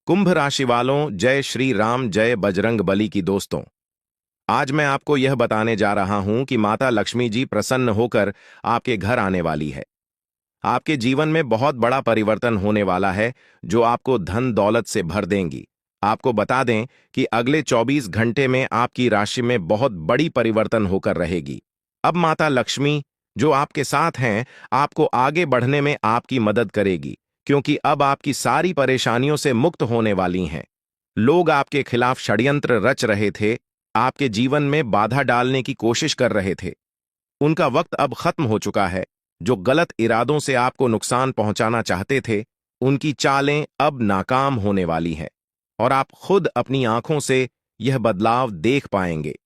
कुंभ राशि वालों, जय श्री राम, जय बजरंग बली की दोस्तों। आज मैं आपको यह बताने जा रहा हूं कि माता लक्ष्मी जी प्रसन्न होकर आपके घर आने वाली है। आपके जीवन में बहुत बड़ा परिवर्तन होने वाला है, जो आपको धन दौलत से भर देंगी। आपको बता दें कि अगले 24 घंटे में आपकी राशि में बहुत बड़ी परिवर्तन होकर रहेगी। अब माता लक्ष्मी, जो आपके साथ हैं, आपको आगे बढ़ने में आपकी मदद करेगी, क्योंकि अब आपकी सारी परेशानियों से मुक्त होने वाली हैं। लोग आपके खिलाफ षड्यंत्र रच रहे थे, आपके जीवन में बाधा डालने की कोशिश कर रहे थे। उनका वक्त अब खत्म हो चुका है। जो गलत इरादों से आपको नुकसान पहुंचाना चाहते थे, उनकी चालें अब नाकाम होने वाली हैं और आप खुद अपनी आंखों से यह बदलाव देख पाएंगे।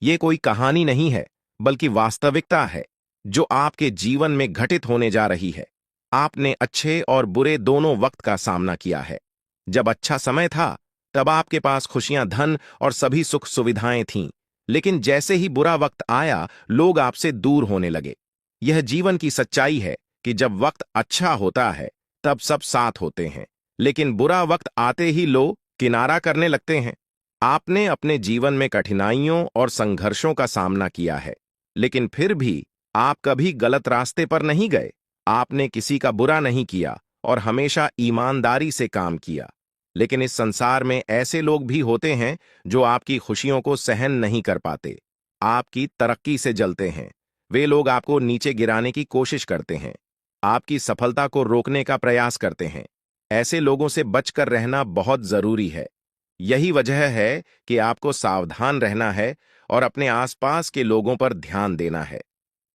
ये कोई कहानी नहीं है, बल्कि वास्तविकता है, जो आपके जीवन में घटित होने जा रही है। आपने अच्छे और बुरे दोनों वक्त का सामना किया है। जब अच्छा समय था, तब आपके पास खुशियां, धन और सभी सुख सुविधाएं थीं। लेकिन जैसे ही बुरा वक्त आया, लोग आपसे दूर होने लगे। यह जीवन की सच्चाई है कि जब वक्त अच्छा होता है, तब सब साथ होते हैं, लेकिन बुरा वक्त आते ही लोग किनारा करने लगते हैं। आपने अपने जीवन में कठिनाइयों और संघर्षों का सामना किया है, लेकिन फिर भी आप कभी गलत रास्ते पर नहीं गए। आपने किसी का बुरा नहीं किया और हमेशा ईमानदारी से काम किया। लेकिन इस संसार में ऐसे लोग भी होते हैं जो आपकी खुशियों को सहन नहीं कर पाते, आपकी तरक्की से जलते हैं। वे लोग आपको नीचे गिराने की कोशिश करते हैं, आपकी सफलता को रोकने का प्रयास करते हैं। ऐसे लोगों से बचकर रहना बहुत जरूरी है। यही वजह है कि आपको सावधान रहना है और अपने आसपास के लोगों पर ध्यान देना है।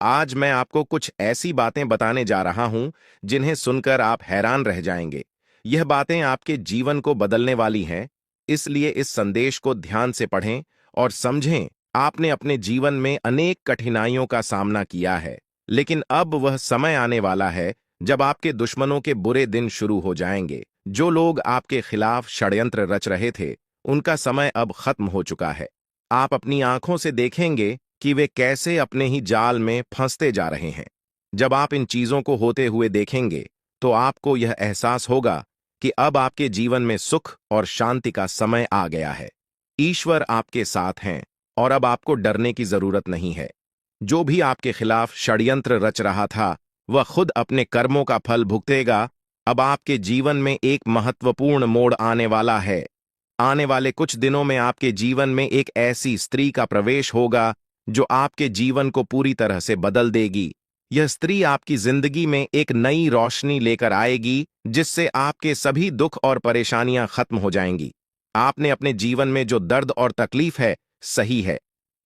आज मैं आपको कुछ ऐसी बातें बताने जा रहा हूं, जिन्हें सुनकर आप हैरान रह जाएंगे। यह बातें आपके जीवन को बदलने वाली हैं, इसलिए इस संदेश को ध्यान से पढ़ें और समझें। आपने अपने जीवन में अनेक कठिनाइयों का सामना किया है, लेकिन अब वह समय आने वाला है जब आपके दुश्मनों के बुरे दिन शुरू हो जाएंगे। जो लोग आपके खिलाफ षड्यंत्र रच रहे थे, उनका समय अब खत्म हो चुका है। आप अपनी आंखों से देखेंगे कि वे कैसे अपने ही जाल में फंसते जा रहे हैं। जब आप इन चीजों को होते हुए देखेंगे, तो आपको यह एहसास होगा कि अब आपके जीवन में सुख और शांति का समय आ गया है। ईश्वर आपके साथ हैं और अब आपको डरने की जरूरत नहीं है। जो भी आपके खिलाफ षड्यंत्र रच रहा था, वह खुद अपने कर्मों का फल भुगतेगा। अब आपके जीवन में एक महत्वपूर्ण मोड़ आने वाला है। आने वाले कुछ दिनों में आपके जीवन में एक ऐसी स्त्री का प्रवेश होगा, जो आपके जीवन को पूरी तरह से बदल देगी। यह स्त्री आपकी जिंदगी में एक नई रोशनी लेकर आएगी, जिससे आपके सभी दुख और परेशानियां खत्म हो जाएंगी। आपने अपने जीवन में जो दर्द और तकलीफ है, सही है,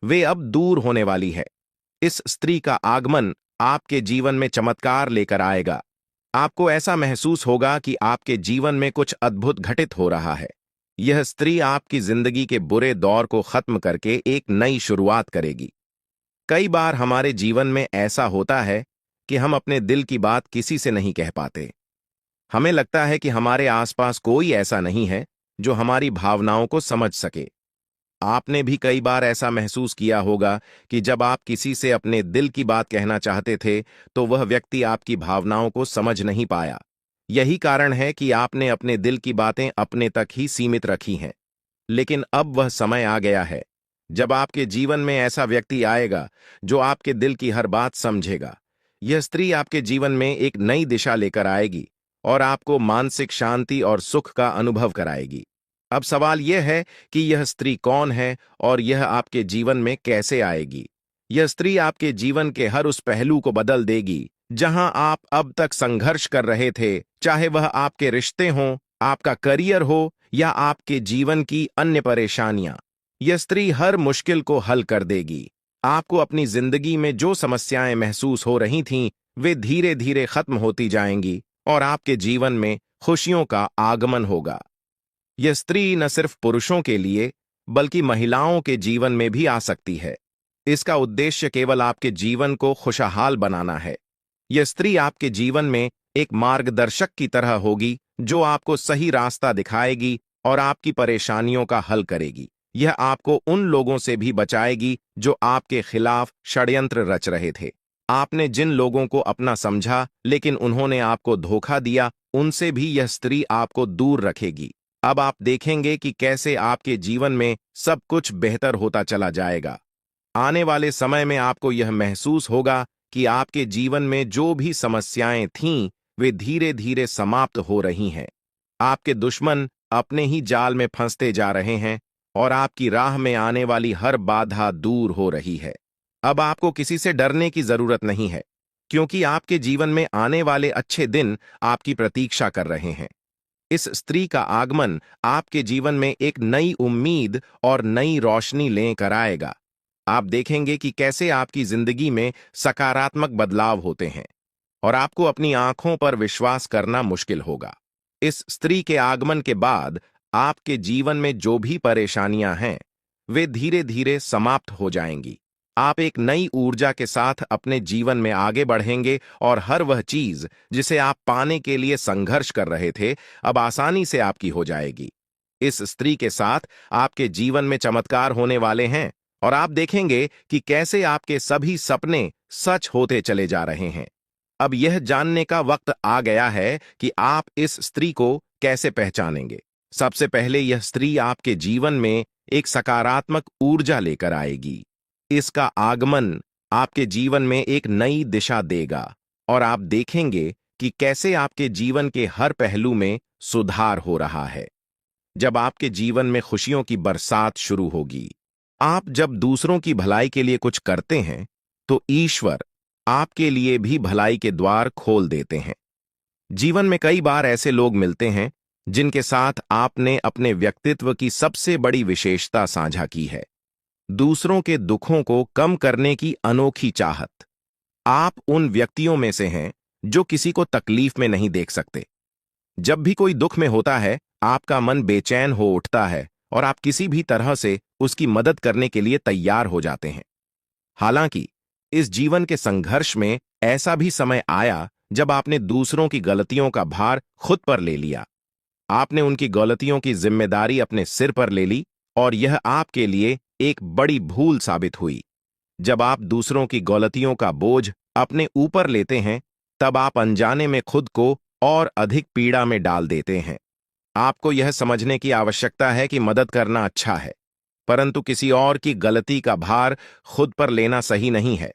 वे अब दूर होने वाली है। इस स्त्री का आगमन आपके जीवन में चमत्कार लेकर आएगा। आपको ऐसा महसूस होगा कि आपके जीवन में कुछ अद्भुत घटित हो रहा है। यह स्त्री आपकी जिंदगी के बुरे दौर को खत्म करके एक नई शुरुआत करेगी। कई बार हमारे जीवन में ऐसा होता है कि हम अपने दिल की बात किसी से नहीं कह पाते। हमें लगता है कि हमारे आसपास कोई ऐसा नहीं है जो हमारी भावनाओं को समझ सके। आपने भी कई बार ऐसा महसूस किया होगा कि जब आप किसी से अपने दिल की बात कहना चाहते थे, तो वह व्यक्ति आपकी भावनाओं को समझ नहीं पाया। यही कारण है कि आपने अपने दिल की बातें अपने तक ही सीमित रखी हैं। लेकिन अब वह समय आ गया है जब आपके जीवन में ऐसा व्यक्ति आएगा जो आपके दिल की हर बात समझेगा। यह स्त्री आपके जीवन में एक नई दिशा लेकर आएगी और आपको मानसिक शांति और सुख का अनुभव कराएगी। अब सवाल यह है कि यह स्त्री कौन है और यह आपके जीवन में कैसे आएगी। यह स्त्री आपके जीवन के हर उस पहलू को बदल देगी जहां आप अब तक संघर्ष कर रहे थे, चाहे वह आपके रिश्ते हों, आपका करियर हो या आपके जीवन की अन्य परेशानियां। यह स्त्री हर मुश्किल को हल कर देगी। आपको अपनी जिंदगी में जो समस्याएं महसूस हो रही थीं, वे धीरे धीरे खत्म होती जाएंगी और आपके जीवन में खुशियों का आगमन होगा। यह स्त्री न सिर्फ पुरुषों के लिए, बल्कि महिलाओं के जीवन में भी आ सकती है। इसका उद्देश्य केवल आपके जीवन को खुशहाल बनाना है। यह स्त्री आपके जीवन में एक मार्गदर्शक की तरह होगी, जो आपको सही रास्ता दिखाएगी और आपकी परेशानियों का हल करेगी। यह आपको उन लोगों से भी बचाएगी जो आपके खिलाफ षड्यंत्र रच रहे थे। आपने जिन लोगों को अपना समझा, लेकिन उन्होंने आपको धोखा दिया, उनसे भी यह स्त्री आपको दूर रखेगी। अब आप देखेंगे कि कैसे आपके जीवन में सब कुछ बेहतर होता चला जाएगा। आने वाले समय में आपको यह महसूस होगा कि आपके जीवन में जो भी समस्याएं थीं, वे धीरे धीरे समाप्त हो रही हैं। आपके दुश्मन अपने ही जाल में फंसते जा रहे हैं और आपकी राह में आने वाली हर बाधा दूर हो रही है। अब आपको किसी से डरने की जरूरत नहीं है, क्योंकि आपके जीवन में आने वाले अच्छे दिन आपकी प्रतीक्षा कर रहे हैं। इस स्त्री का आगमन आपके जीवन में एक नई उम्मीद और नई रोशनी लेकर आएगा। आप देखेंगे कि कैसे आपकी जिंदगी में सकारात्मक बदलाव होते हैं और आपको अपनी आंखों पर विश्वास करना मुश्किल होगा। इस स्त्री के आगमन के बाद आपके जीवन में जो भी परेशानियां हैं, वे धीरे धीरे समाप्त हो जाएंगी। आप एक नई ऊर्जा के साथ अपने जीवन में आगे बढ़ेंगे और हर वह चीज जिसे आप पाने के लिए संघर्ष कर रहे थे, अब आसानी से आपकी हो जाएगी। इस स्त्री के साथ आपके जीवन में चमत्कार होने वाले हैं और आप देखेंगे कि कैसे आपके सभी सपने सच होते चले जा रहे हैं। अब यह जानने का वक्त आ गया है कि आप इस स्त्री को कैसे पहचानेंगे। सबसे पहले यह स्त्री आपके जीवन में एक सकारात्मक ऊर्जा लेकर आएगी। इसका आगमन आपके जीवन में एक नई दिशा देगा और आप देखेंगे कि कैसे आपके जीवन के हर पहलू में सुधार हो रहा है। जब आपके जीवन में खुशियों की बरसात शुरू होगी, आप जब दूसरों की भलाई के लिए कुछ करते हैं, तो ईश्वर आपके लिए भी भलाई के द्वार खोल देते हैं। जीवन में कई बार ऐसे लोग मिलते हैं जिनके साथ आपने अपने व्यक्तित्व की सबसे बड़ी विशेषता साझा की है, दूसरों के दुखों को कम करने की अनोखी चाहत। आप उन व्यक्तियों में से हैं जो किसी को तकलीफ में नहीं देख सकते। जब भी कोई दुख में होता है, आपका मन बेचैन हो उठता है और आप किसी भी तरह से उसकी मदद करने के लिए तैयार हो जाते हैं। हालांकि इस जीवन के संघर्ष में ऐसा भी समय आया जब आपने दूसरों की गलतियों का भार खुद पर ले लिया। आपने उनकी गलतियों की जिम्मेदारी अपने सिर पर ले ली और यह आपके लिए एक बड़ी भूल साबित हुई। जब आप दूसरों की गलतियों का बोझ अपने ऊपर लेते हैं, तब आप अनजाने में खुद को और अधिक पीड़ा में डाल देते हैं। आपको यह समझने की आवश्यकता है कि मदद करना अच्छा है, परंतु किसी और की गलती का भार खुद पर लेना सही नहीं है।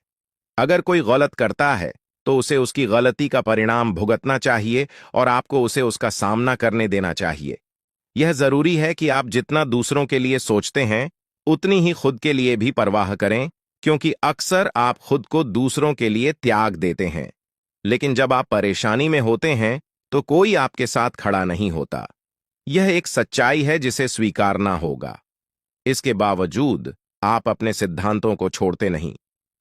अगर कोई गलत करता है तो उसे उसकी गलती का परिणाम भुगतना चाहिए और आपको उसे उसका सामना करने देना चाहिए। यह जरूरी है कि आप जितना दूसरों के लिए सोचते हैं, उतनी ही खुद के लिए भी परवाह करें, क्योंकि अक्सर आप खुद को दूसरों के लिए त्याग देते हैं। लेकिन जब आप परेशानी में होते हैं तो कोई आपके साथ खड़ा नहीं होता। यह एक सच्चाई है जिसे स्वीकारना होगा। इसके बावजूद आप अपने सिद्धांतों को छोड़ते नहीं।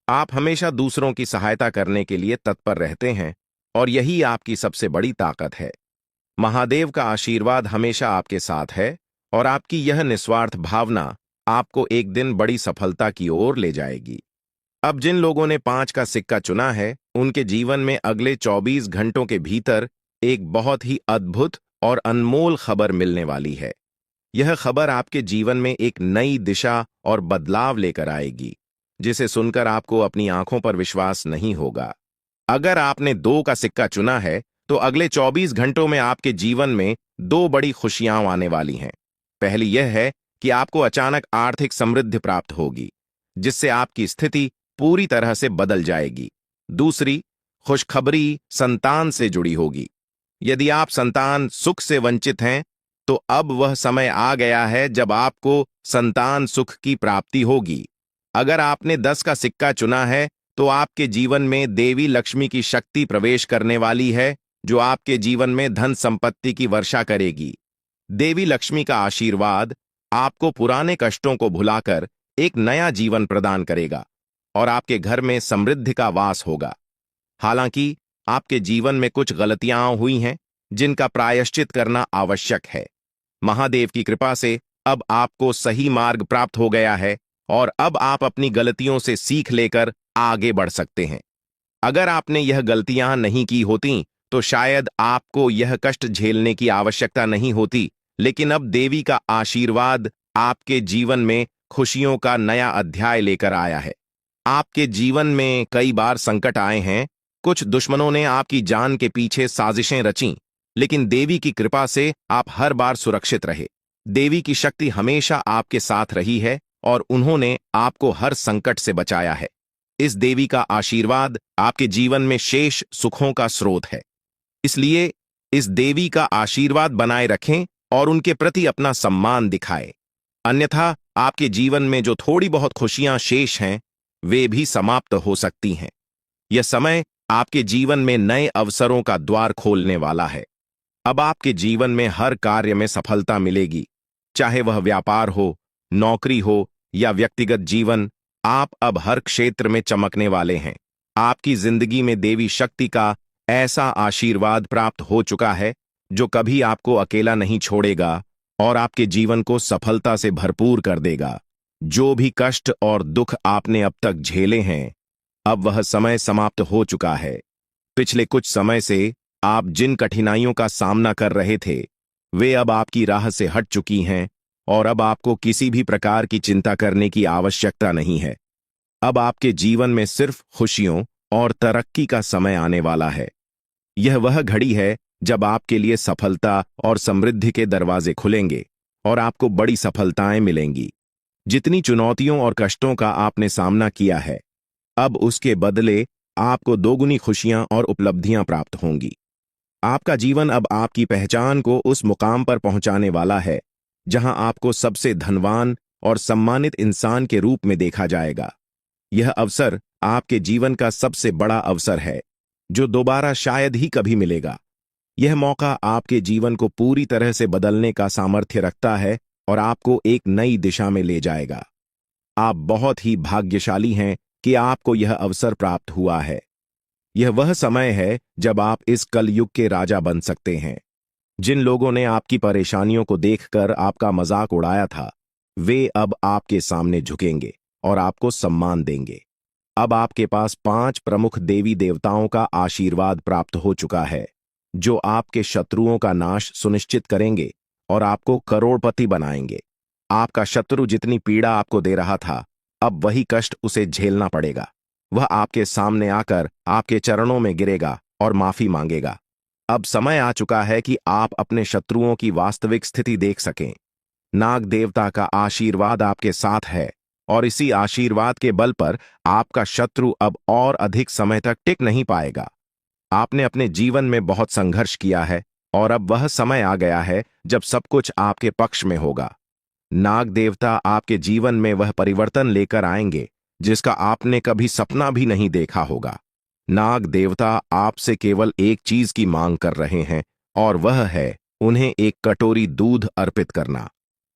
आप हमेशा दूसरों की सहायता करने के लिए तत्पर रहते हैं और यही आपकी सबसे बड़ी ताकत है। महादेव का आशीर्वाद हमेशा आपके साथ है और आपकी यह निस्वार्थ भावना आपको एक दिन बड़ी सफलता की ओर ले जाएगी। अब जिन लोगों ने 5 का सिक्का चुना है, उनके जीवन में अगले 24 घंटों के भीतर एक बहुत ही अद्भुत और अनमोल खबर मिलने वाली है। यह खबर आपके जीवन में एक नई दिशा और बदलाव लेकर आएगी, जिसे सुनकर आपको अपनी आंखों पर विश्वास नहीं होगा। अगर आपने 2 का सिक्का चुना है, तो अगले 24 घंटों में आपके जीवन में 2 बड़ी खुशियां आने वाली हैं। पहली यह है कि आपको अचानक आर्थिक समृद्धि प्राप्त होगी, जिससे आपकी स्थिति पूरी तरह से बदल जाएगी। दूसरी खुशखबरी संतान से जुड़ी होगी। यदि आप संतान सुख से वंचित हैं, तो अब वह समय आ गया है जब आपको संतान सुख की प्राप्ति होगी। अगर आपने 10 का सिक्का चुना है, तो आपके जीवन में देवी लक्ष्मी की शक्ति प्रवेश करने वाली है, जो आपके जीवन में धन संपत्ति की वर्षा करेगी। देवी लक्ष्मी का आशीर्वाद आपको पुराने कष्टों को भुलाकर एक नया जीवन प्रदान करेगा और आपके घर में समृद्धि का वास होगा। हालांकि आपके जीवन में कुछ गलतियां हुई हैं, जिनका प्रायश्चित करना आवश्यक है। महादेव की कृपा से अब आपको सही मार्ग प्राप्त हो गया है और अब आप अपनी गलतियों से सीख लेकर आगे बढ़ सकते हैं। अगर आपने यह गलतियां नहीं की होती, तो शायद आपको यह कष्ट झेलने की आवश्यकता नहीं होती, लेकिन अब देवी का आशीर्वाद आपके जीवन में खुशियों का नया अध्याय लेकर आया है। आपके जीवन में कई बार संकट आए हैं। कुछ दुश्मनों ने आपकी जान के पीछे साजिशें रचीं, लेकिन देवी की कृपा से आप हर बार सुरक्षित रहे। देवी की शक्ति हमेशा आपके साथ रही है और उन्होंने आपको हर संकट से बचाया है। इस देवी का आशीर्वाद आपके जीवन में शेष सुखों का स्रोत है। इसलिए इस देवी का आशीर्वाद बनाए रखें और उनके प्रति अपना सम्मान दिखाएं। अन्यथा आपके जीवन में जो थोड़ी बहुत खुशियां शेष हैं, वे भी समाप्त हो सकती हैं। यह समय आपके जीवन में नए अवसरों का द्वार खोलने वाला है। अब आपके जीवन में हर कार्य में सफलता मिलेगी, चाहे वह व्यापार हो, नौकरी हो या व्यक्तिगत जीवन। आप अब हर क्षेत्र में चमकने वाले हैं। आपकी जिंदगी में देवी शक्ति का ऐसा आशीर्वाद प्राप्त हो चुका है जो कभी आपको अकेला नहीं छोड़ेगा और आपके जीवन को सफलता से भरपूर कर देगा। जो भी कष्ट और दुख आपने अब तक झेले हैं, अब वह समय समाप्त हो चुका है। पिछले कुछ समय से आप जिन कठिनाइयों का सामना कर रहे थे, वे अब आपकी राह से हट चुकी हैं और अब आपको किसी भी प्रकार की चिंता करने की आवश्यकता नहीं है। अब आपके जीवन में सिर्फ खुशियों और तरक्की का समय आने वाला है। यह वह घड़ी है जब आपके लिए सफलता और समृद्धि के दरवाजे खुलेंगे और आपको बड़ी सफलताएं मिलेंगी। जितनी चुनौतियों और कष्टों का आपने सामना किया है, अब उसके बदले आपको दोगुनी खुशियां और उपलब्धियां प्राप्त होंगी। आपका जीवन अब आपकी पहचान को उस मुकाम पर पहुंचाने वाला है जहां आपको सबसे धनवान और सम्मानित इंसान के रूप में देखा जाएगा। यह अवसर आपके जीवन का सबसे बड़ा अवसर है जो दोबारा शायद ही कभी मिलेगा। यह मौका आपके जीवन को पूरी तरह से बदलने का सामर्थ्य रखता है और आपको एक नई दिशा में ले जाएगा। आप बहुत ही भाग्यशाली हैं कि आपको यह अवसर प्राप्त हुआ है। यह वह समय है जब आप इस कलयुग के राजा बन सकते हैं। जिन लोगों ने आपकी परेशानियों को देखकर आपका मजाक उड़ाया था, वे अब आपके सामने झुकेंगे और आपको सम्मान देंगे। अब आपके पास 5 प्रमुख देवी देवताओं का आशीर्वाद प्राप्त हो चुका है जो आपके शत्रुओं का नाश सुनिश्चित करेंगे और आपको करोड़पति बनाएंगे। आपका शत्रु जितनी पीड़ा आपको दे रहा था, अब वही कष्ट उसे झेलना पड़ेगा। वह आपके सामने आकर आपके चरणों में गिरेगा और माफी मांगेगा। अब समय आ चुका है कि आप अपने शत्रुओं की वास्तविक स्थिति देख सकें। नाग देवता का आशीर्वाद आपके साथ है और इसी आशीर्वाद के बल पर आपका शत्रु अब और अधिक समय तक टिक नहीं पाएगा। आपने अपने जीवन में बहुत संघर्ष किया है और अब वह समय आ गया है जब सब कुछ आपके पक्ष में होगा। नाग देवता आपके जीवन में वह परिवर्तन लेकर आएंगे जिसका आपने कभी सपना भी नहीं देखा होगा। नाग देवता आपसे केवल एक चीज की मांग कर रहे हैं और वह है उन्हें एक कटोरी दूध अर्पित करना।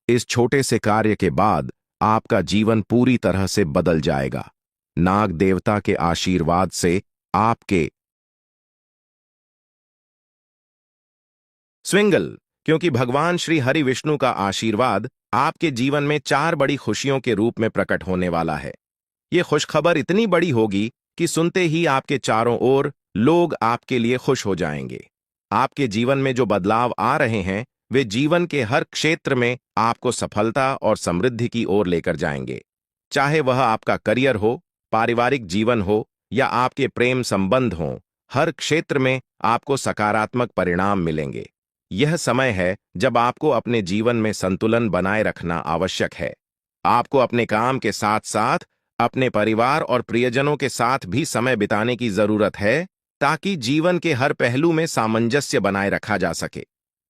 इस छोटे से कार्य के बाद आपका जीवन पूरी तरह से बदल जाएगा। नाग देवता के आशीर्वाद से आपके स्विंगल, क्योंकि भगवान श्री हरि विष्णु का आशीर्वाद आपके जीवन में 4 बड़ी खुशियों के रूप में प्रकट होने वाला है। यह खुशखबर इतनी बड़ी होगी कि सुनते ही आपके चारों ओर लोग आपके लिए खुश हो जाएंगे। आपके जीवन में जो बदलाव आ रहे हैं, वे जीवन के हर क्षेत्र में आपको सफलता और समृद्धि की ओर लेकर जाएंगे। चाहे वह आपका करियर हो, पारिवारिक जीवन हो या आपके प्रेम संबंध हों, हर क्षेत्र में आपको सकारात्मक परिणाम मिलेंगे। यह समय है जब आपको अपने जीवन में संतुलन बनाए रखना आवश्यक है। आपको अपने काम के साथ साथ अपने परिवार और प्रियजनों के साथ भी समय बिताने की जरूरत है ताकि जीवन के हर पहलू में सामंजस्य बनाए रखा जा सके।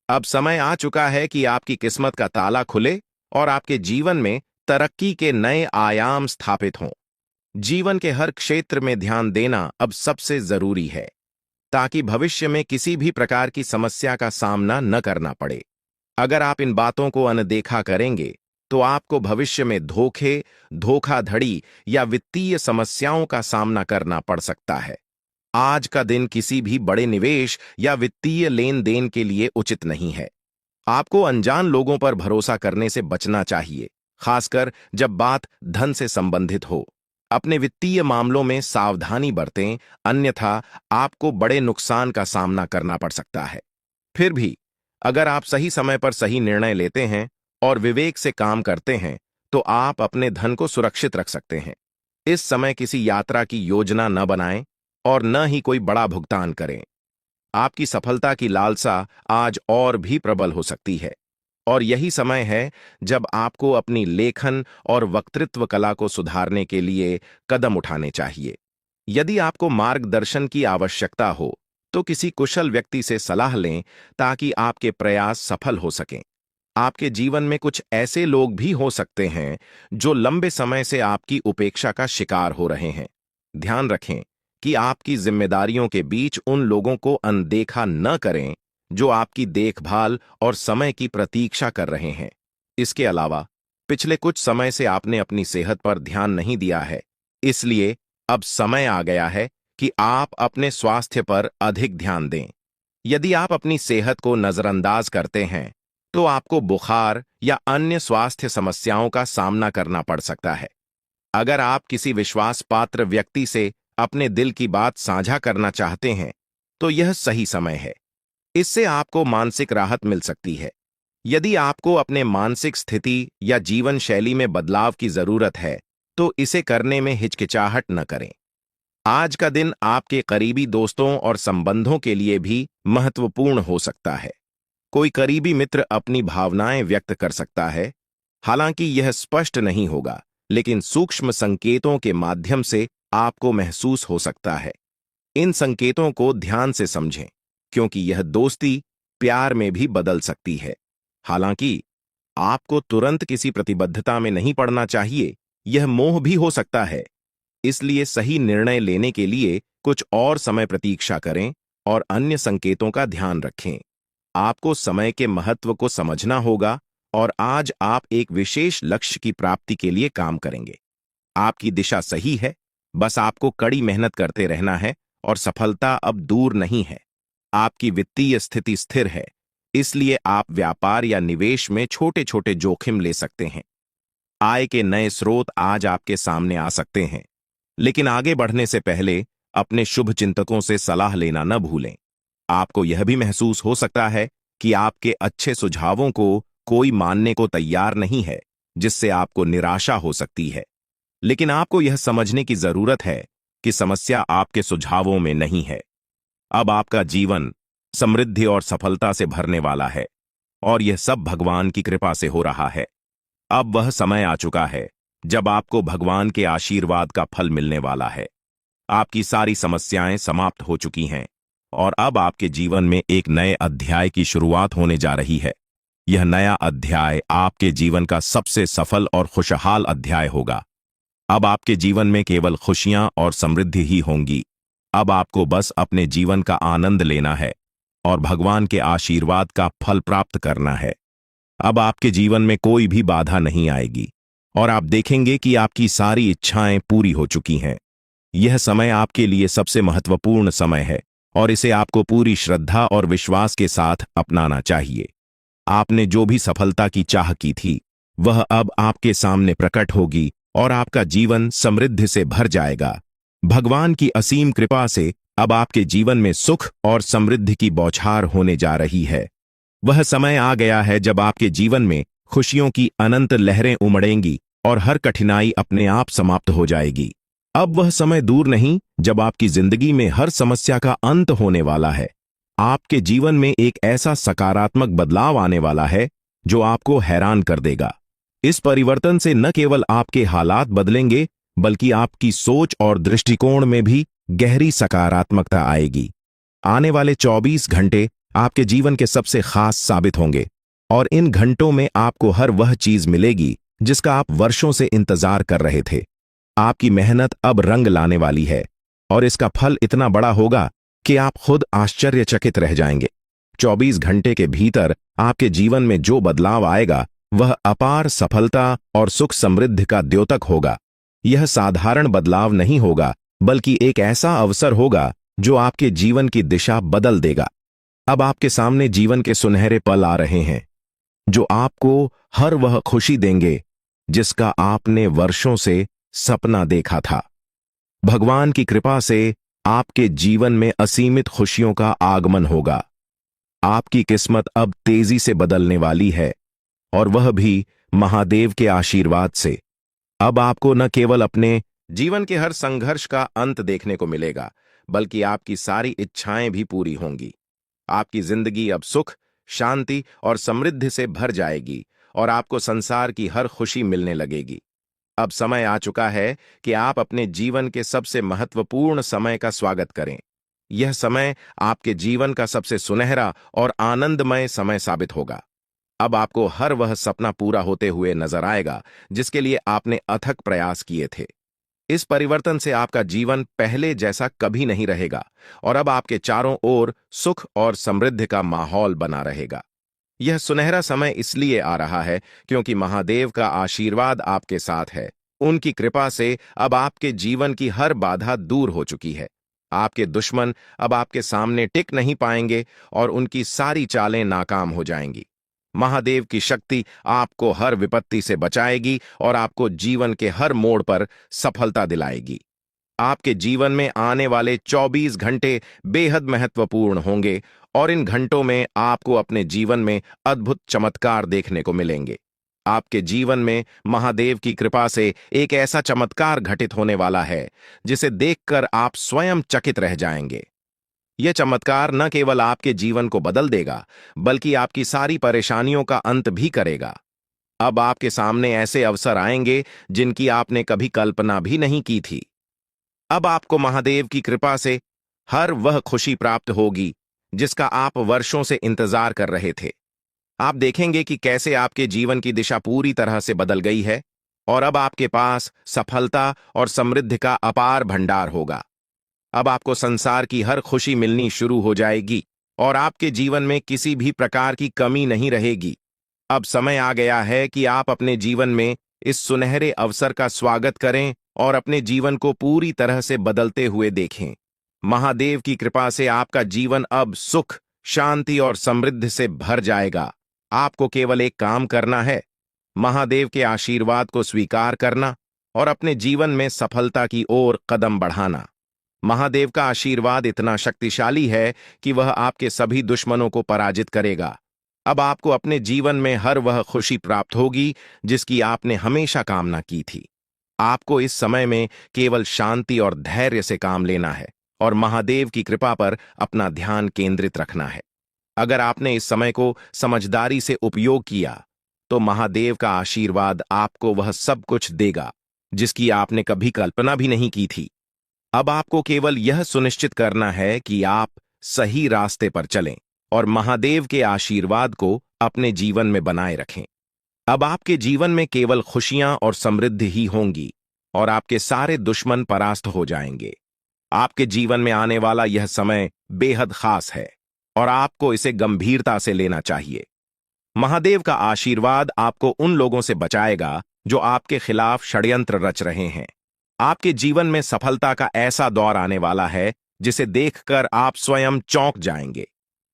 अब समय आ चुका है कि आपकी किस्मत का ताला खुले और आपके जीवन में तरक्की के नए आयाम स्थापित हों। जीवन के हर क्षेत्र में ध्यान देना अब सबसे जरूरी है ताकि भविष्य में किसी भी प्रकार की समस्या का सामना न करना पड़े। अगर आप इन बातों को अनदेखा करेंगे तो आपको भविष्य में धोखे, धोखाधड़ी या वित्तीय समस्याओं का सामना करना पड़ सकता है। आज का दिन किसी भी बड़े निवेश या वित्तीय लेन देन के लिए उचित नहीं है। आपको अनजान लोगों पर भरोसा करने से बचना चाहिए, खासकर जब बात धन से संबंधित हो। अपने वित्तीय मामलों में सावधानी बरतें, अन्यथा आपको बड़े नुकसान का सामना करना पड़ सकता है। फिर भी अगर आप सही समय पर सही निर्णय लेते हैं और विवेक से काम करते हैं तो आप अपने धन को सुरक्षित रख सकते हैं। इस समय किसी यात्रा की योजना न बनाएं और न ही कोई बड़ा भुगतान करें। आपकी सफलता की लालसा आज और भी प्रबल हो सकती है। और यही समय है जब आपको अपनी लेखन और वक्तृत्व कला को सुधारने के लिए कदम उठाने चाहिए। यदि आपको मार्गदर्शन की आवश्यकता हो, तो किसी कुशल व्यक्ति से सलाह लें ताकि आपके प्रयास सफल हो सकें। आपके जीवन में कुछ ऐसे लोग भी हो सकते हैं जो लंबे समय से आपकी उपेक्षा का शिकार हो रहे हैं। ध्यान रखें कि आपकी जिम्मेदारियों के बीच उन लोगों को अनदेखा न करें जो आपकी देखभाल और समय की प्रतीक्षा कर रहे हैं। इसके अलावा पिछले कुछ समय से आपने अपनी सेहत पर ध्यान नहीं दिया है, इसलिए अब समय आ गया है कि आप अपने स्वास्थ्य पर अधिक ध्यान दें। यदि आप अपनी सेहत को नजरअंदाज करते हैं, तो आपको बुखार या अन्य स्वास्थ्य समस्याओं का सामना करना पड़ सकता है। अगर आप किसी विश्वास पात्र व्यक्ति से अपने दिल की बात साझा करना चाहते हैं, तो यह सही समय है। इससे आपको मानसिक राहत मिल सकती है। यदि आपको अपने मानसिक स्थिति या जीवन शैली में बदलाव की जरूरत है, तो इसे करने में हिचकिचाहट न करें। आज का दिन आपके करीबी दोस्तों और संबंधों के लिए भी महत्वपूर्ण हो सकता है। कोई करीबी मित्र अपनी भावनाएं व्यक्त कर सकता है, हालांकि यह स्पष्ट नहीं होगा, लेकिन सूक्ष्म संकेतों के माध्यम से आपको महसूस हो सकता है। इन संकेतों को ध्यान से समझें, क्योंकि यह दोस्ती प्यार में भी बदल सकती है। हालांकि आपको तुरंत किसी प्रतिबद्धता में नहीं पड़ना चाहिए, यह मोह भी हो सकता है। इसलिए सही निर्णय लेने के लिए कुछ और समय प्रतीक्षा करें और अन्य संकेतों का ध्यान रखें। आपको समय के महत्व को समझना होगा और आज आप एक विशेष लक्ष्य की प्राप्ति के लिए काम करेंगे। आपकी दिशा सही है, बस आपको कड़ी मेहनत करते रहना है और सफलता अब दूर नहीं है। आपकी वित्तीय स्थिति स्थिर है, इसलिए आप व्यापार या निवेश में छोटे छोटे जोखिम ले सकते हैं। आय के नए स्रोत आज आपके सामने आ सकते हैं, लेकिन आगे बढ़ने से पहले अपने शुभ चिंतकों से सलाह लेना न भूलें। आपको यह भी महसूस हो सकता है कि आपके अच्छे सुझावों को कोई मानने को तैयार नहीं है, जिससे आपको निराशा हो सकती है। लेकिन आपको यह समझने की जरूरत है कि समस्या आपके सुझावों में नहीं है। अब आपका जीवन समृद्धि और सफलता से भरने वाला है, और यह सब भगवान की कृपा से हो रहा है। अब वह समय आ चुका है जब आपको भगवान के आशीर्वाद का फल मिलने वाला है। आपकी सारी समस्याएं समाप्त हो चुकी हैं और अब आपके जीवन में एक नए अध्याय की शुरुआत होने जा रही है। यह नया अध्याय आपके जीवन का सबसे सफल और खुशहाल अध्याय होगा। अब आपके जीवन में केवल खुशियां और समृद्धि ही होंगी। अब आपको बस अपने जीवन का आनंद लेना है और भगवान के आशीर्वाद का फल प्राप्त करना है। अब आपके जीवन में कोई भी बाधा नहीं आएगी और आप देखेंगे कि आपकी सारी इच्छाएं पूरी हो चुकी हैं। यह समय आपके लिए सबसे महत्वपूर्ण समय है और इसे आपको पूरी श्रद्धा और विश्वास के साथ अपनाना चाहिए। आपने जो भी सफलता की चाह की थी, वह अब आपके सामने प्रकट होगी और आपका जीवन समृद्धि से भर जाएगा। भगवान की असीम कृपा से अब आपके जीवन में सुख और समृद्धि की बौछार होने जा रही है। वह समय आ गया है जब आपके जीवन में खुशियों की अनंत लहरें उमड़ेंगी और हर कठिनाई अपने आप समाप्त हो जाएगी। अब वह समय दूर नहीं जब आपकी जिंदगी में हर समस्या का अंत होने वाला है। आपके जीवन में एक ऐसा सकारात्मक बदलाव आने वाला है जो आपको हैरान कर देगा। इस परिवर्तन से न केवल आपके हालात बदलेंगे, बल्कि आपकी सोच और दृष्टिकोण में भी गहरी सकारात्मकता आएगी। आने वाले 24 घंटे आपके जीवन के सबसे खास साबित होंगे और इन घंटों में आपको हर वह चीज मिलेगी जिसका आप वर्षों से इंतजार कर रहे थे। आपकी मेहनत अब रंग लाने वाली है और इसका फल इतना बड़ा होगा कि आप खुद आश्चर्यचकित रह जाएंगे। 24 घंटे के भीतर आपके जीवन में जो बदलाव आएगा, वह अपार सफलता और सुख समृद्धि का द्योतक होगा। यह साधारण बदलाव नहीं होगा, बल्कि एक ऐसा अवसर होगा जो आपके जीवन की दिशा बदल देगा। अब आपके सामने जीवन के सुनहरे पल आ रहे हैं जो आपको हर वह खुशी देंगे जिसका आपने वर्षों से सपना देखा था। भगवान की कृपा से आपके जीवन में असीमित खुशियों का आगमन होगा। आपकी किस्मत अब तेजी से बदलने वाली है, और वह भी महादेव के आशीर्वाद से। अब आपको न केवल अपने जीवन के हर संघर्ष का अंत देखने को मिलेगा, बल्कि आपकी सारी इच्छाएं भी पूरी होंगी। आपकी जिंदगी अब सुख, शांति और समृद्धि से भर जाएगी और आपको संसार की हर खुशी मिलने लगेगी। अब समय आ चुका है कि आप अपने जीवन के सबसे महत्वपूर्ण समय का स्वागत करें। यह समय आपके जीवन का सबसे सुनहरा और आनंदमय समय साबित होगा। अब आपको हर वह सपना पूरा होते हुए नजर आएगा जिसके लिए आपने अथक प्रयास किए थे। इस परिवर्तन से आपका जीवन पहले जैसा कभी नहीं रहेगा और अब आपके चारों ओर सुख और समृद्धि का माहौल बना रहेगा। यह सुनहरा समय इसलिए आ रहा है क्योंकि महादेव का आशीर्वाद आपके साथ है। उनकी कृपा से अब आपके जीवन की हर बाधा दूर हो चुकी है। आपके दुश्मन अब आपके सामने टिक नहीं पाएंगे और उनकी सारी चालें नाकाम हो जाएंगी। महादेव की शक्ति आपको हर विपत्ति से बचाएगी और आपको जीवन के हर मोड़ पर सफलता दिलाएगी। आपके जीवन में आने वाले 24 घंटे बेहद महत्वपूर्ण होंगे और इन घंटों में आपको अपने जीवन में अद्भुत चमत्कार देखने को मिलेंगे। आपके जीवन में महादेव की कृपा से एक ऐसा चमत्कार घटित होने वाला है जिसे देखकर आप स्वयं चकित रह जाएंगे। यह चमत्कार न केवल आपके जीवन को बदल देगा बल्कि आपकी सारी परेशानियों का अंत भी करेगा। अब आपके सामने ऐसे अवसर आएंगे जिनकी आपने कभी कल्पना भी नहीं की थी। अब आपको महादेव की कृपा से हर वह खुशी प्राप्त होगी जिसका आप वर्षों से इंतजार कर रहे थे। आप देखेंगे कि कैसे आपके जीवन की दिशा पूरी तरह से बदल गई है और अब आपके पास सफलता और समृद्धि का अपार भंडार होगा। अब आपको संसार की हर खुशी मिलनी शुरू हो जाएगी और आपके जीवन में किसी भी प्रकार की कमी नहीं रहेगी। अब समय आ गया है कि आप अपने जीवन में इस सुनहरे अवसर का स्वागत करें और अपने जीवन को पूरी तरह से बदलते हुए देखें। महादेव की कृपा से आपका जीवन अब सुख, शांति और समृद्धि से भर जाएगा। आपको केवल एक काम करना है, महादेव के आशीर्वाद को स्वीकार करना और अपने जीवन में सफलता की ओर कदम बढ़ाना। महादेव का आशीर्वाद इतना शक्तिशाली है कि वह आपके सभी दुश्मनों को पराजित करेगा। अब आपको अपने जीवन में हर वह खुशी प्राप्त होगी जिसकी आपने हमेशा कामना की थी। आपको इस समय में केवल शांति और धैर्य से काम लेना है और महादेव की कृपा पर अपना ध्यान केंद्रित रखना है। अगर आपने इस समय को समझदारी से उपयोग किया तो महादेव का आशीर्वाद आपको वह सब कुछ देगा जिसकी आपने कभी कल्पना भी नहीं की थी। अब आपको केवल यह सुनिश्चित करना है कि आप सही रास्ते पर चलें और महादेव के आशीर्वाद को अपने जीवन में बनाए रखें। अब आपके जीवन में केवल खुशियां और समृद्धि ही होंगी और आपके सारे दुश्मन परास्त हो जाएंगे। आपके जीवन में आने वाला यह समय बेहद खास है और आपको इसे गंभीरता से लेना चाहिए। महादेव का आशीर्वाद आपको उन लोगों से बचाएगा जो आपके खिलाफ षड्यंत्र रच रहे हैं। आपके जीवन में सफलता का ऐसा दौर आने वाला है जिसे देखकर आप स्वयं चौंक जाएंगे।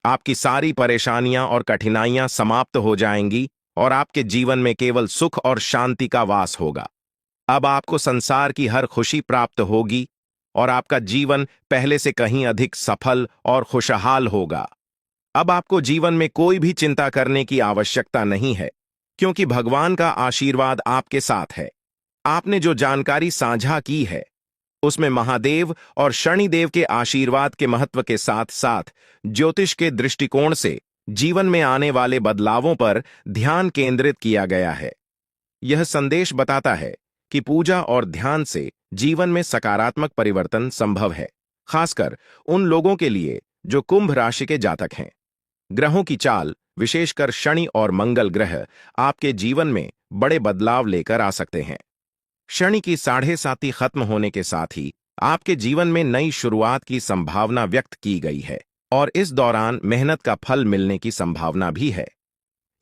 आपकी सारी परेशानियां और कठिनाइयां समाप्त हो जाएंगी और आपके जीवन में केवल सुख और शांति का वास होगा। अब आपको संसार की हर खुशी प्राप्त होगी और आपका जीवन पहले से कहीं अधिक सफल और खुशहाल होगा। अब आपको जीवन में कोई भी चिंता करने की आवश्यकता नहीं है क्योंकि भगवान का आशीर्वाद आपके साथ है। आपने जो जानकारी साझा की है उसमें महादेव और शनिदेव के आशीर्वाद के महत्व के साथ साथ ज्योतिष के दृष्टिकोण से जीवन में आने वाले बदलावों पर ध्यान केंद्रित किया गया है। यह संदेश बताता है कि पूजा और ध्यान से जीवन में सकारात्मक परिवर्तन संभव है, खासकर उन लोगों के लिए जो कुंभ राशि के जातक हैं। ग्रहों की चाल, विशेषकर शनि और मंगल ग्रह, आपके जीवन में बड़े बदलाव लेकर आ सकते हैं। शनि की 7.5 खत्म होने के साथ ही आपके जीवन में नई शुरुआत की संभावना व्यक्त की गई है और इस दौरान मेहनत का फल मिलने की संभावना भी है।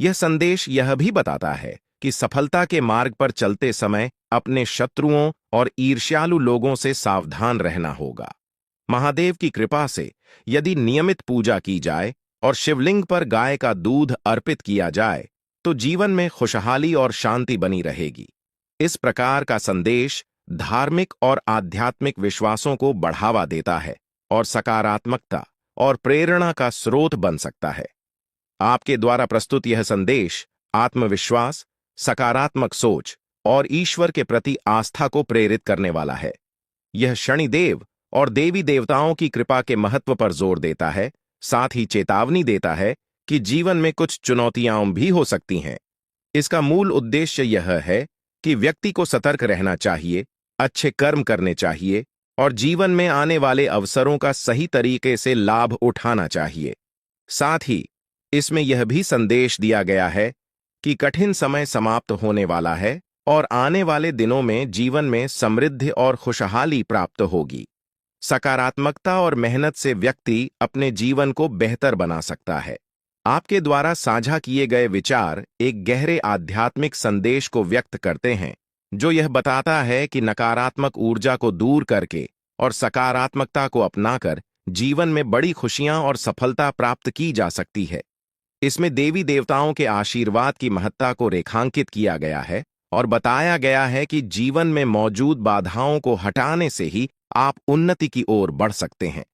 यह संदेश यह भी बताता है कि सफलता के मार्ग पर चलते समय अपने शत्रुओं और ईर्ष्यालु लोगों से सावधान रहना होगा। महादेव की कृपा से यदि नियमित पूजा की जाए और शिवलिंग पर गाय का दूध अर्पित किया जाए तो जीवन में खुशहाली और शांति बनी रहेगी। इस प्रकार का संदेश धार्मिक और आध्यात्मिक विश्वासों को बढ़ावा देता है और सकारात्मकता और प्रेरणा का स्रोत बन सकता है। आपके द्वारा प्रस्तुत यह संदेश आत्मविश्वास, सकारात्मक सोच और ईश्वर के प्रति आस्था को प्रेरित करने वाला है। यह शनिदेव और देवी देवताओं की कृपा के महत्व पर जोर देता है, साथ ही चेतावनी देता है कि जीवन में कुछ चुनौतियां भी हो सकती हैं। इसका मूल उद्देश्य यह है कि व्यक्ति को सतर्क रहना चाहिए, अच्छे कर्म करने चाहिए और जीवन में आने वाले अवसरों का सही तरीके से लाभ उठाना चाहिए। साथ ही इसमें यह भी संदेश दिया गया है कि कठिन समय समाप्त होने वाला है और आने वाले दिनों में जीवन में समृद्धि और खुशहाली प्राप्त होगी। सकारात्मकता और मेहनत से व्यक्ति अपने जीवन को बेहतर बना सकता है। आपके द्वारा साझा किए गए विचार एक गहरे आध्यात्मिक संदेश को व्यक्त करते हैं, जो यह बताता है कि नकारात्मक ऊर्जा को दूर करके और सकारात्मकता को अपनाकर जीवन में बड़ी खुशियां और सफलता प्राप्त की जा सकती है। इसमें देवी देवताओं के आशीर्वाद की महत्ता को रेखांकित किया गया है और बताया गया है कि जीवन में मौजूद बाधाओं को हटाने से ही आप उन्नति की ओर बढ़ सकते हैं।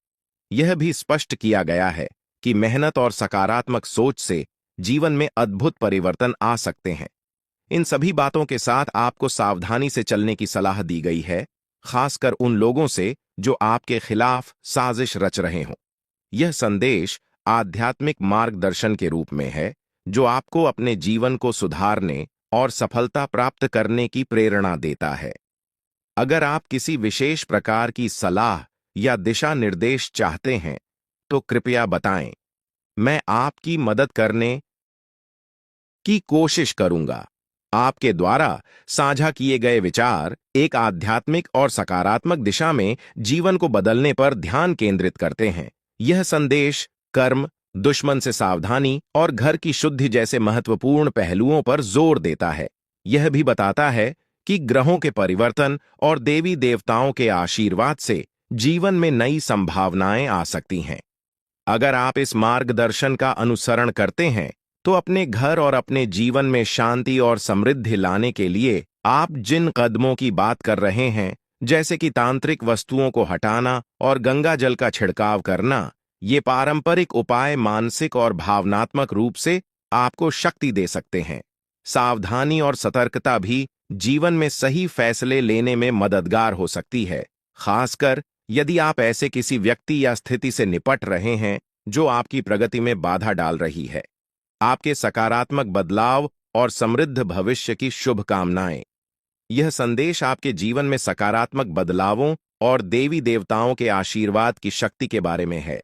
यह भी स्पष्ट किया गया है कि मेहनत और सकारात्मक सोच से जीवन में अद्भुत परिवर्तन आ सकते हैं। इन सभी बातों के साथ आपको सावधानी से चलने की सलाह दी गई है, खासकर उन लोगों से जो आपके खिलाफ साजिश रच रहे हों। यह संदेश आध्यात्मिक मार्गदर्शन के रूप में है, जो आपको अपने जीवन को सुधारने और सफलता प्राप्त करने की प्रेरणा देता है। अगर आप किसी विशेष प्रकार की सलाह या दिशा निर्देश चाहते हैं, तो कृपया बताएं। मैं आपकी मदद करने की कोशिश करूंगा। आपके द्वारा साझा किए गए विचार एक आध्यात्मिक और सकारात्मक दिशा में जीवन को बदलने पर ध्यान केंद्रित करते हैं। यह संदेश कर्म, दुश्मन से सावधानी और घर की शुद्धि जैसे महत्वपूर्ण पहलुओं पर जोर देता है। यह भी बताता है कि ग्रहों के परिवर्तन और देवी देवताओं के आशीर्वाद से जीवन में नई संभावनाएं आ सकती हैं। अगर आप इस मार्गदर्शन का अनुसरण करते हैं, तो अपने घर और अपने जीवन में शांति और समृद्धि लाने के लिए आप जिन कदमों की बात कर रहे हैं, जैसे कि तांत्रिक वस्तुओं को हटाना और गंगा जल का छिड़काव करना, ये पारंपरिक उपाय मानसिक और भावनात्मक रूप से आपको शक्ति दे सकते हैं। सावधानी और सतर्कता भी जीवन में सही फैसले लेने में मददगार हो सकती है, खासकर यदि आप ऐसे किसी व्यक्ति या स्थिति से निपट रहे हैं जो आपकी प्रगति में बाधा डाल रही है। आपके सकारात्मक बदलाव और समृद्ध भविष्य की शुभकामनाएं। यह संदेश आपके जीवन में सकारात्मक बदलावों और देवी देवताओं के आशीर्वाद की शक्ति के बारे में है।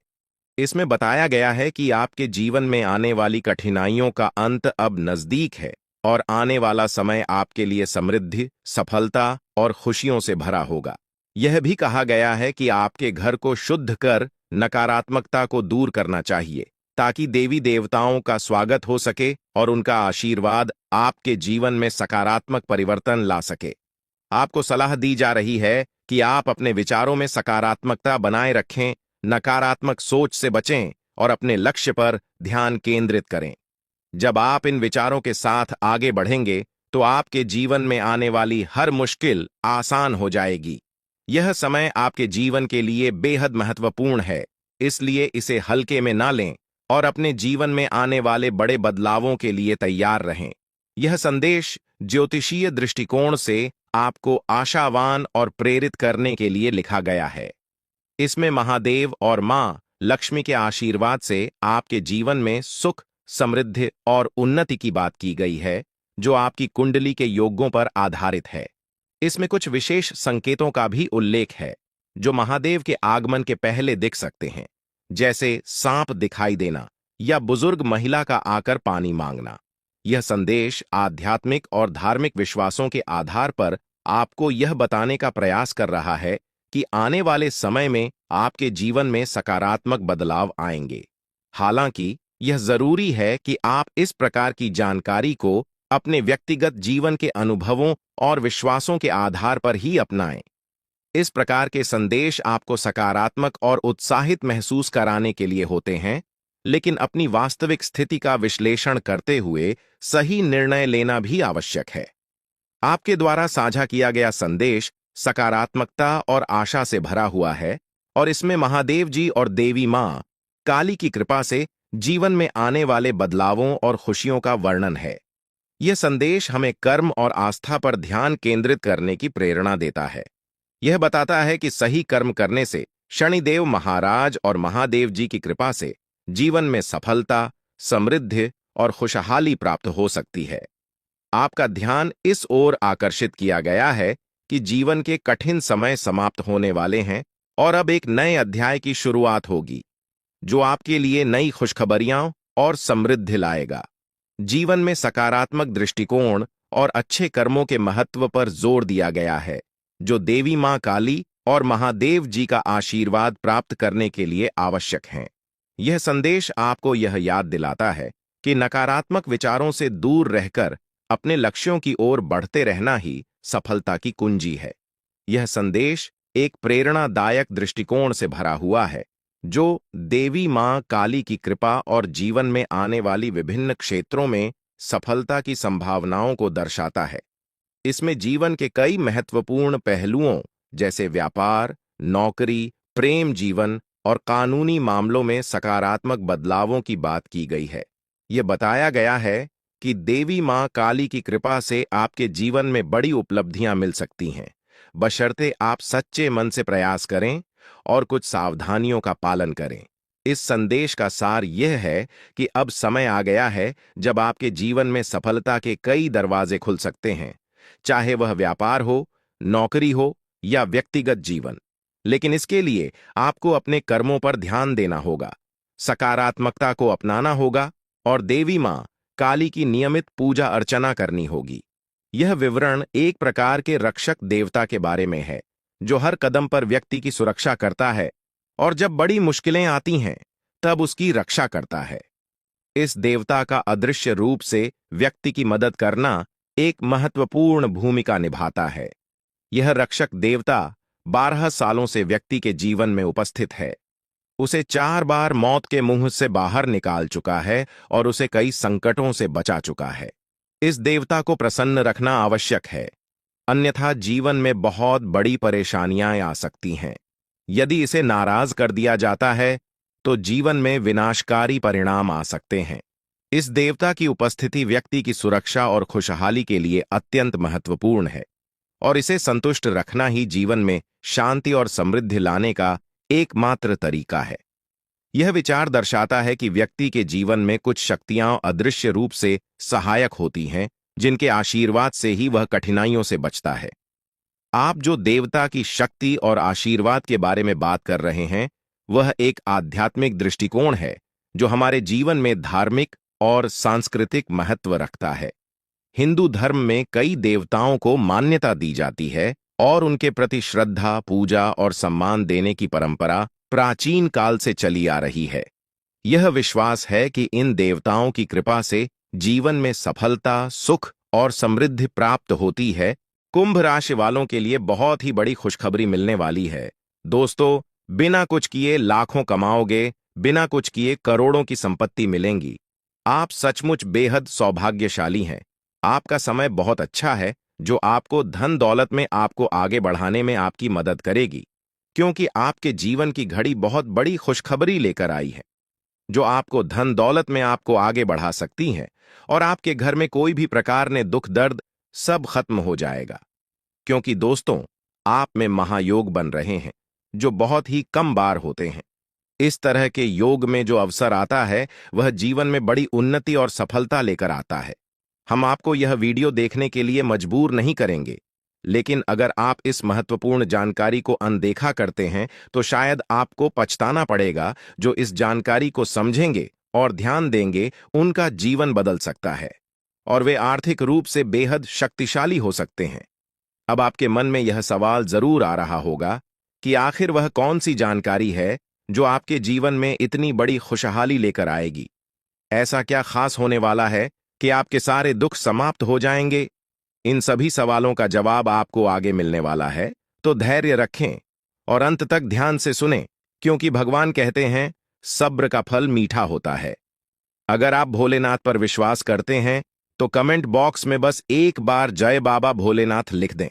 इसमें बताया गया है कि आपके जीवन में आने वाली कठिनाइयों का अंत अब नजदीक है और आने वाला समय आपके लिए समृद्धि, सफलता और खुशियों से भरा होगा। यह भी कहा गया है कि आपके घर को शुद्ध कर नकारात्मकता को दूर करना चाहिए, ताकि देवी देवताओं का स्वागत हो सके और उनका आशीर्वाद आपके जीवन में सकारात्मक परिवर्तन ला सके। आपको सलाह दी जा रही है कि आप अपने विचारों में सकारात्मकता बनाए रखें, नकारात्मक सोच से बचें और अपने लक्ष्य पर ध्यान केंद्रित करें। जब आप इन विचारों के साथ आगे बढ़ेंगे, तो आपके जीवन में आने वाली हर मुश्किल आसान हो जाएगी। यह समय आपके जीवन के लिए बेहद महत्वपूर्ण है, इसलिए इसे हल्के में ना लें और अपने जीवन में आने वाले बड़े बदलावों के लिए तैयार रहें। यह संदेश ज्योतिषीय दृष्टिकोण से आपको आशावान और प्रेरित करने के लिए लिखा गया है। इसमें महादेव और मां लक्ष्मी के आशीर्वाद से आपके जीवन में सुख, समृद्धि और उन्नति की बात की गई है, जो आपकी कुंडली के योगों पर आधारित है। इसमें कुछ विशेष संकेतों का भी उल्लेख है, जो महादेव के आगमन के पहले दिख सकते हैं, जैसे सांप दिखाई देना या बुजुर्ग महिला का आकर पानी मांगना। यह संदेश आध्यात्मिक और धार्मिक विश्वासों के आधार पर आपको यह बताने का प्रयास कर रहा है कि आने वाले समय में आपके जीवन में सकारात्मक बदलाव आएंगे। हालांकि यह जरूरी है कि आप इस प्रकार की जानकारी को अपने व्यक्तिगत जीवन के अनुभवों और विश्वासों के आधार पर ही अपनाएं। इस प्रकार के संदेश आपको सकारात्मक और उत्साहित महसूस कराने के लिए होते हैं, लेकिन अपनी वास्तविक स्थिति का विश्लेषण करते हुए सही निर्णय लेना भी आवश्यक है। आपके द्वारा साझा किया गया संदेश सकारात्मकता और आशा से भरा हुआ है और इसमें महादेव जी और देवी मां काली की कृपा से जीवन में आने वाले बदलावों और खुशियों का वर्णन है। यह संदेश हमें कर्म और आस्था पर ध्यान केंद्रित करने की प्रेरणा देता है। यह बताता है कि सही कर्म करने से शनिदेव महाराज और महादेव जी की कृपा से जीवन में सफलता, समृद्धि और खुशहाली प्राप्त हो सकती है। आपका ध्यान इस ओर आकर्षित किया गया है कि जीवन के कठिन समय समाप्त होने वाले हैं और अब एक नए अध्याय की शुरुआत होगी, जो आपके लिए नई खुशखबरियां और समृद्धि लाएगा। जीवन में सकारात्मक दृष्टिकोण और अच्छे कर्मों के महत्व पर जोर दिया गया है, जो देवी मां काली और महादेव जी का आशीर्वाद प्राप्त करने के लिए आवश्यक हैं। यह संदेश आपको यह याद दिलाता है कि नकारात्मक विचारों से दूर रहकर अपने लक्ष्यों की ओर बढ़ते रहना ही सफलता की कुंजी है। यह संदेश एक प्रेरणादायक दृष्टिकोण से भरा हुआ है, जो देवी मां काली की कृपा और जीवन में आने वाली विभिन्न क्षेत्रों में सफलता की संभावनाओं को दर्शाता है। इसमें जीवन के कई महत्वपूर्ण पहलुओं जैसे व्यापार, नौकरी, प्रेम जीवन और कानूनी मामलों में सकारात्मक बदलावों की बात की गई है। यह बताया गया है कि देवी मां काली की कृपा से आपके जीवन में बड़ी उपलब्धियां मिल सकती हैं, बशर्ते आप सच्चे मन से प्रयास करें और कुछ सावधानियों का पालन करें। इस संदेश का सार यह है कि अब समय आ गया है जब आपके जीवन में सफलता के कई दरवाजे खुल सकते हैं, चाहे वह व्यापार हो, नौकरी हो या व्यक्तिगत जीवन। लेकिन इसके लिए आपको अपने कर्मों पर ध्यान देना होगा, सकारात्मकता को अपनाना होगा और देवी मां काली की नियमित पूजा अर्चना करनी होगी। यह विवरण एक प्रकार के रक्षक देवता के बारे में है, जो हर कदम पर व्यक्ति की सुरक्षा करता है और जब बड़ी मुश्किलें आती हैं, तब उसकी रक्षा करता है। इस देवता का अदृश्य रूप से व्यक्ति की मदद करना एक महत्वपूर्ण भूमिका निभाता है। यह रक्षक देवता 12 सालों से व्यक्ति के जीवन में उपस्थित है। उसे 4 बार मौत के मुंह से बाहर निकाल चुका है और उसे कई संकटों से बचा चुका है। इस देवता को प्रसन्न रखना आवश्यक है, अन्यथा जीवन में बहुत बड़ी परेशानियां आ सकती हैं। यदि इसे नाराज कर दिया जाता है, तो जीवन में विनाशकारी परिणाम आ सकते हैं। इस देवता की उपस्थिति व्यक्ति की सुरक्षा और खुशहाली के लिए अत्यंत महत्वपूर्ण है, और इसे संतुष्ट रखना ही जीवन में शांति और समृद्धि लाने का एकमात्र तरीका है। यह विचार दर्शाता है कि व्यक्ति के जीवन में कुछ शक्तियां अदृश्य रूप से सहायक होती हैं, जिनके आशीर्वाद से ही वह कठिनाइयों से बचता है। आप जो देवता की शक्ति और आशीर्वाद के बारे में बात कर रहे हैं, वह एक आध्यात्मिक दृष्टिकोण है जो हमारे जीवन में धार्मिक और सांस्कृतिक महत्व रखता है। हिंदू धर्म में कई देवताओं को मान्यता दी जाती है और उनके प्रति श्रद्धा, पूजा और सम्मान देने की परंपरा प्राचीन काल से चली आ रही है। यह विश्वास है कि इन देवताओं की कृपा से जीवन में सफलता, सुख और समृद्धि प्राप्त होती है। कुंभ राशि वालों के लिए बहुत ही बड़ी खुशखबरी मिलने वाली है। दोस्तों, बिना कुछ किए लाखों कमाओगे, बिना कुछ किए करोड़ों की संपत्ति मिलेंगी। आप सचमुच बेहद सौभाग्यशाली हैं। आपका समय बहुत अच्छा है, जो आपको धन दौलत में आपको आगे बढ़ाने में आपकी मदद करेगी, क्योंकि आपके जीवन की घड़ी बहुत बड़ी खुशखबरी लेकर आई है, जो आपको धन दौलत में आपको आगे बढ़ा सकती हैं, और आपके घर में कोई भी प्रकार ने दुख दर्द सब खत्म हो जाएगा। क्योंकि दोस्तों, आप में महायोग बन रहे हैं, जो बहुत ही कम बार होते हैं। इस तरह के योग में जो अवसर आता है, वह जीवन में बड़ी उन्नति और सफलता लेकर आता है। हम आपको यह वीडियो देखने के लिए मजबूर नहीं करेंगे, लेकिन अगर आप इस महत्वपूर्ण जानकारी को अनदेखा करते हैं, तो शायद आपको पछताना पड़ेगा। जो इस जानकारी को समझेंगे और ध्यान देंगे, उनका जीवन बदल सकता है और वे आर्थिक रूप से बेहद शक्तिशाली हो सकते हैं। अब आपके मन में यह सवाल जरूर आ रहा होगा कि आखिर वह कौन सी जानकारी है जो आपके जीवन में इतनी बड़ी खुशहाली लेकर आएगी। ऐसा क्या खास होने वाला है कि आपके सारे दुख समाप्त हो जाएंगे? इन सभी सवालों का जवाब आपको आगे मिलने वाला है, तो धैर्य रखें और अंत तक ध्यान से सुनें, क्योंकि भगवान कहते हैं, सब्र का फल मीठा होता है। अगर आप भोलेनाथ पर विश्वास करते हैं, तो कमेंट बॉक्स में बस एक बार जय बाबा भोलेनाथ लिख दें।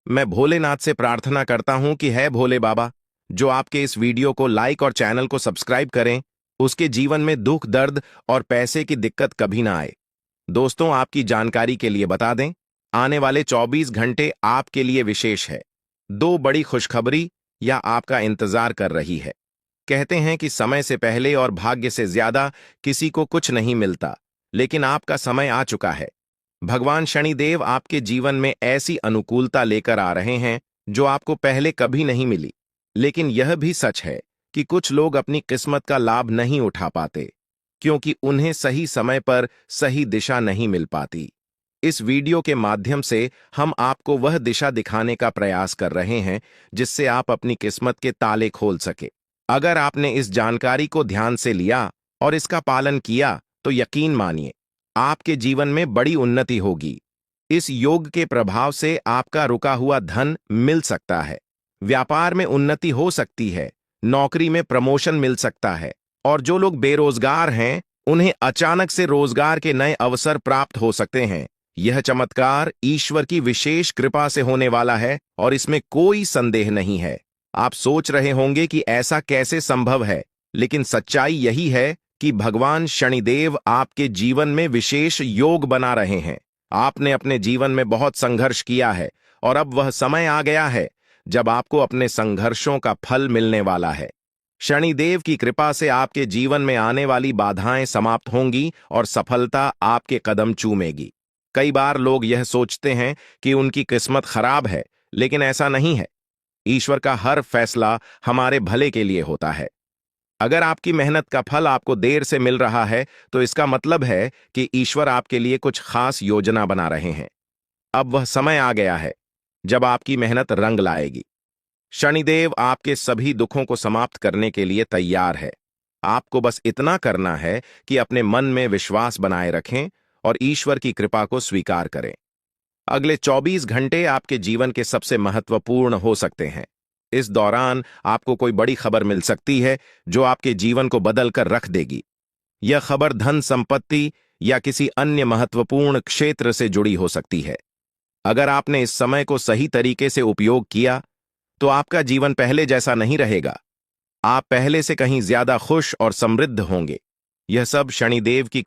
मैं भोलेनाथ से प्रार्थना करता हूं कि है भोले बाबा, जो आपके इस वीडियो को लाइक और चैनल को सब्सक्राइब करें, उसके जीवन में दुख दर्द और पैसे की दिक्कत कभी ना आए। दोस्तों, आपकी जानकारी के लिए बता दें, आने वाले 24 घंटे आपके लिए विशेष है। 2 बड़ी खुशखबरी या आपका इंतजार कर रही है। कहते हैं कि समय से पहले और भाग्य से ज्यादा किसी को कुछ नहीं मिलता, लेकिन आपका समय आ चुका है। भगवान शनिदेव आपके जीवन में ऐसी अनुकूलता लेकर आ रहे हैं जो आपको पहले कभी नहीं मिली। लेकिन यह भी सच है कि कुछ लोग अपनी किस्मत का लाभ नहीं उठा पाते, क्योंकि उन्हें सही समय पर सही दिशा नहीं मिल पाती। इस वीडियो के माध्यम से हम आपको वह दिशा दिखाने का प्रयास कर रहे हैं जिससे आप अपनी किस्मत के ताले खोल सके। अगर आपने इस जानकारी को ध्यान से लिया और इसका पालन किया तो यकीन मानिए, आपके जीवन में बड़ी उन्नति होगी। इस योग के प्रभाव से आपका रुका हुआ धन मिल सकता है, व्यापार में उन्नति हो सकती है, नौकरी में प्रमोशन मिल सकता है, और जो लोग बेरोजगार हैं उन्हें अचानक से रोजगार के नए अवसर प्राप्त हो सकते हैं। यह चमत्कार ईश्वर की विशेष कृपा से होने वाला है और इसमें कोई संदेह नहीं है। आप सोच रहे होंगे कि ऐसा कैसे संभव है, लेकिन सच्चाई यही है कि भगवान शनिदेव आपके जीवन में विशेष योग बना रहे हैं। आपने अपने जीवन में बहुत संघर्ष किया है और अब वह समय आ गया है जब आपको अपने संघर्षों का फल मिलने वाला है। शनिदेव की कृपा से आपके जीवन में आने वाली बाधाएं समाप्त होंगी और सफलता आपके कदम चूमेगी। कई बार लोग यह सोचते हैं कि उनकी किस्मत खराब है, लेकिन ऐसा नहीं है। ईश्वर का हर फैसला हमारे भले के लिए होता है। अगर आपकी मेहनत का फल आपको देर से मिल रहा है तो इसका मतलब है कि ईश्वर आपके लिए कुछ खास योजना बना रहे हैं। अब वह समय आ गया है जब आपकी मेहनत रंग लाएगी। शनिदेव आपके सभी दुखों को समाप्त करने के लिए तैयार है। आपको बस इतना करना है कि अपने मन में विश्वास बनाए रखें और ईश्वर की कृपा को स्वीकार करें। अगले 24 घंटे आपके जीवन के सबसे महत्वपूर्ण हो सकते हैं। इस दौरान आपको कोई बड़ी खबर मिल सकती है जो आपके जीवन को बदल कर रख देगी। यह खबर धन संपत्ति या किसी अन्य महत्वपूर्ण क्षेत्र से जुड़ी हो सकती है। अगर आपने इस समय को सही तरीके से उपयोग किया तो आपका जीवन पहले जैसा नहीं रहेगा। आप पहले से कहीं ज्यादा खुश और समृद्ध होंगे। यह सब शनिदेव की